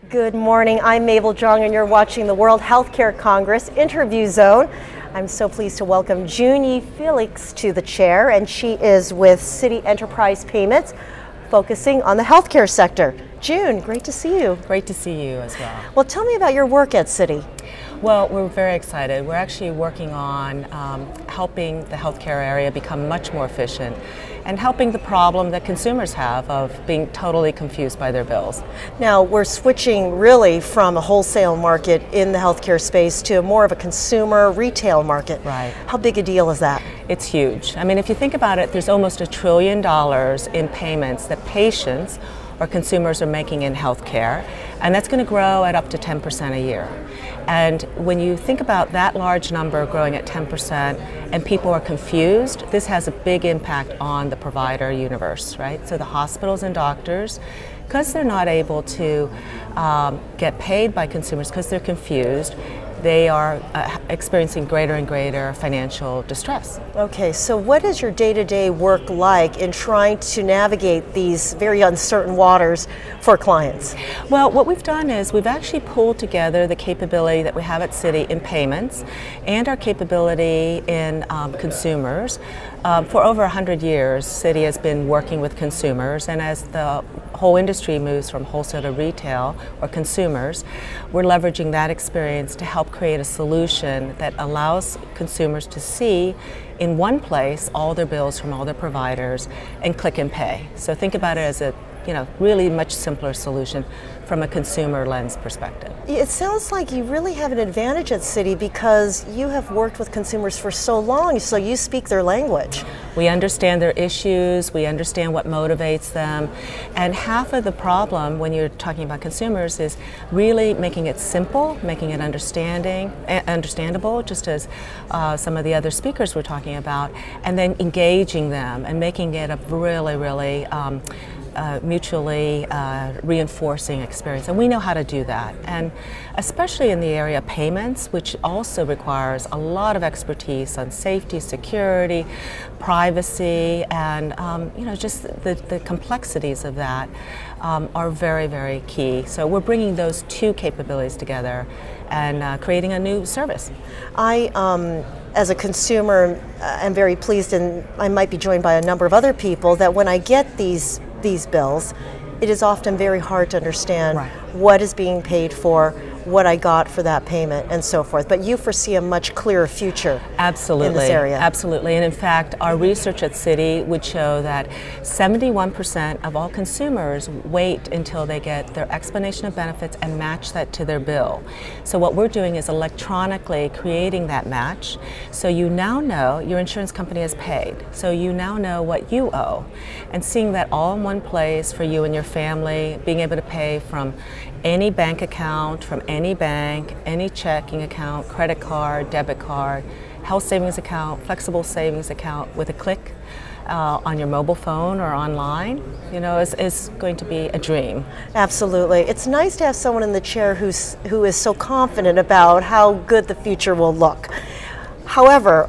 Good morning, I'm Mabel Jong and you're watching the World Healthcare Congress Interview Zone. I'm so pleased to welcome Yee Felix to the chair, and she is with Citi Enterprise Payments, focusing on the healthcare sector. June, great to see you. Great to see you as well. Well, tell me about your work at Citi. Well, we're very excited. We're actually working on helping the healthcare area become much more efficient and helping the problem that consumers have of being totally confused by their bills. Now, we're switching really from a wholesale market in the healthcare space to more of a consumer retail market. Right. How big a deal is that? It's huge. I mean, if you think about it, there's almost $1 trillion in payments that patients or consumers are making in healthcare, and that's going to grow at up to 10% a year. And when you think about that large number growing at 10% and people are confused, this has a big impact on the provider universe, right? So the hospitals and doctors, because they're not able to get paid by consumers because they're confused, they are experiencing greater and greater financial distress. Okay, so what is your day-to-day work like in trying to navigate these very uncertain waters for clients? Well, what we've done is we've actually pulled together the capability that we have at Citi in payments and our capability in consumers. For over 100 years, Citi has been working with consumers, and as the whole industry moves from wholesale to retail or consumers, we're leveraging that experience to help create a solution that allows consumers to see in one place all their bills from all their providers and click and pay. So think about it as a really much simpler solution from a consumer lens perspective. It sounds like you really have an advantage at Citi because you have worked with consumers for so long, so you speak their language. We understand their issues, we understand what motivates them, and half of the problem when you're talking about consumers is really making it simple, making it understandable, just as some of the other speakers were talking about, and then engaging them and making it a really mutually reinforcing experience, and we know how to do that, and especially in the area of payments, which also requires a lot of expertise on safety, security, privacy, and just the complexities of that are very key. So we're bringing those two capabilities together and creating a new service. As a consumer, am very pleased, and I might be joined by a number of other people, that when I get these bills, it is often very hard to understand what is being paid for, what I got for that payment, and so forth. But you foresee a much clearer future in this area. Absolutely. And in fact, our research at Citi would show that 71% of all consumers wait until they get their explanation of benefits and match that to their bill. So what we're doing is electronically creating that match. So you now know your insurance company has paid. So you now know what you owe. And seeing that all in one place for you and your family, being able to pay from any bank account, from any bank, any checking account, credit card, debit card, health savings account, flexible savings account with a click on your mobile phone or online, is going to be a dream. Absolutely. It's nice to have someone in the chair who is so confident about how good the future will look. However,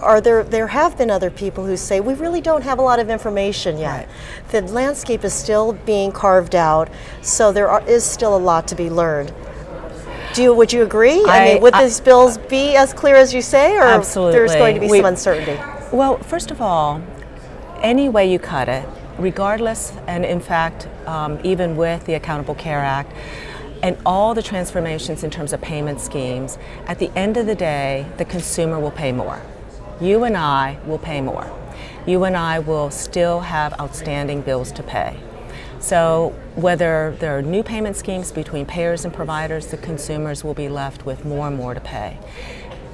there have been other people who say we really don't have a lot of information yet. Right. The landscape is still being carved out, so there is still a lot to be learned. Would you agree? I mean, would these bills be as clear as you say, or absolutely. There's going to be some uncertainty? Well, first of all, any way you cut it, regardless, and in fact, even with the Accountable Care Act, and all the transformations in terms of payment schemes, at the end of the day, the consumer will pay more. You and I will pay more. You and I will still have outstanding bills to pay. So whether there are new payment schemes between payers and providers, the consumers will be left with more and more to pay.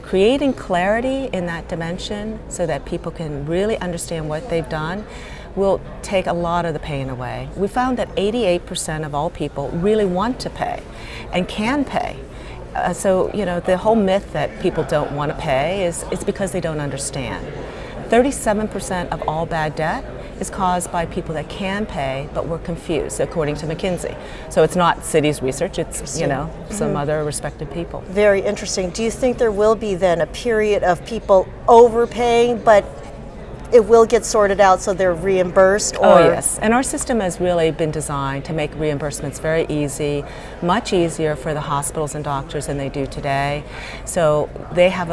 Creating clarity in that dimension so that people can really understand what they've done will take a lot of the pain away. We found that 88% of all people really want to pay and can pay. So the whole myth that people don't want to pay is because they don't understand. 37% of all bad debt is caused by people that can pay but were confused, according to McKinsey. So it's not Citi's research, it's some other respected people. Very interesting. Do you think there will be then a period of people overpaying but it will get sorted out so they're reimbursed? Or? Oh yes, and our system has really been designed to make reimbursements very easy, much easier for the hospitals and doctors than they do today. So they have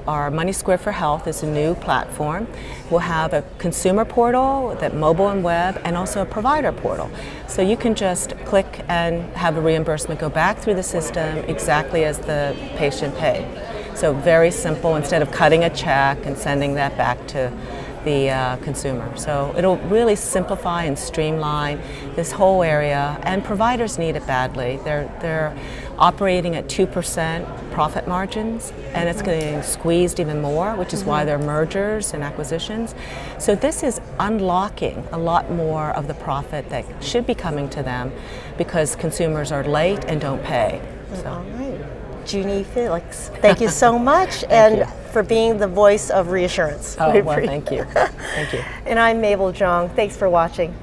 our Money Square for Health is a new platform. We'll have a consumer portal, that mobile and web, and also a provider portal. So you can just click and have a reimbursement go back through the system exactly as the patient paid. So very simple, instead of cutting a check and sending that back to the consumer. So it'll really simplify and streamline this whole area, and providers need it badly. They're operating at 2% profit margins, and it's getting squeezed even more, which is why there are mergers and acquisitions. So this is unlocking a lot more of the profit that should be coming to them because consumers are late and don't pay. So. All right. Yee Felix, thank you so much and for being the voice of reassurance. Oh, well, thank you. Thank you. And I'm Mabel Zhang. Thanks for watching.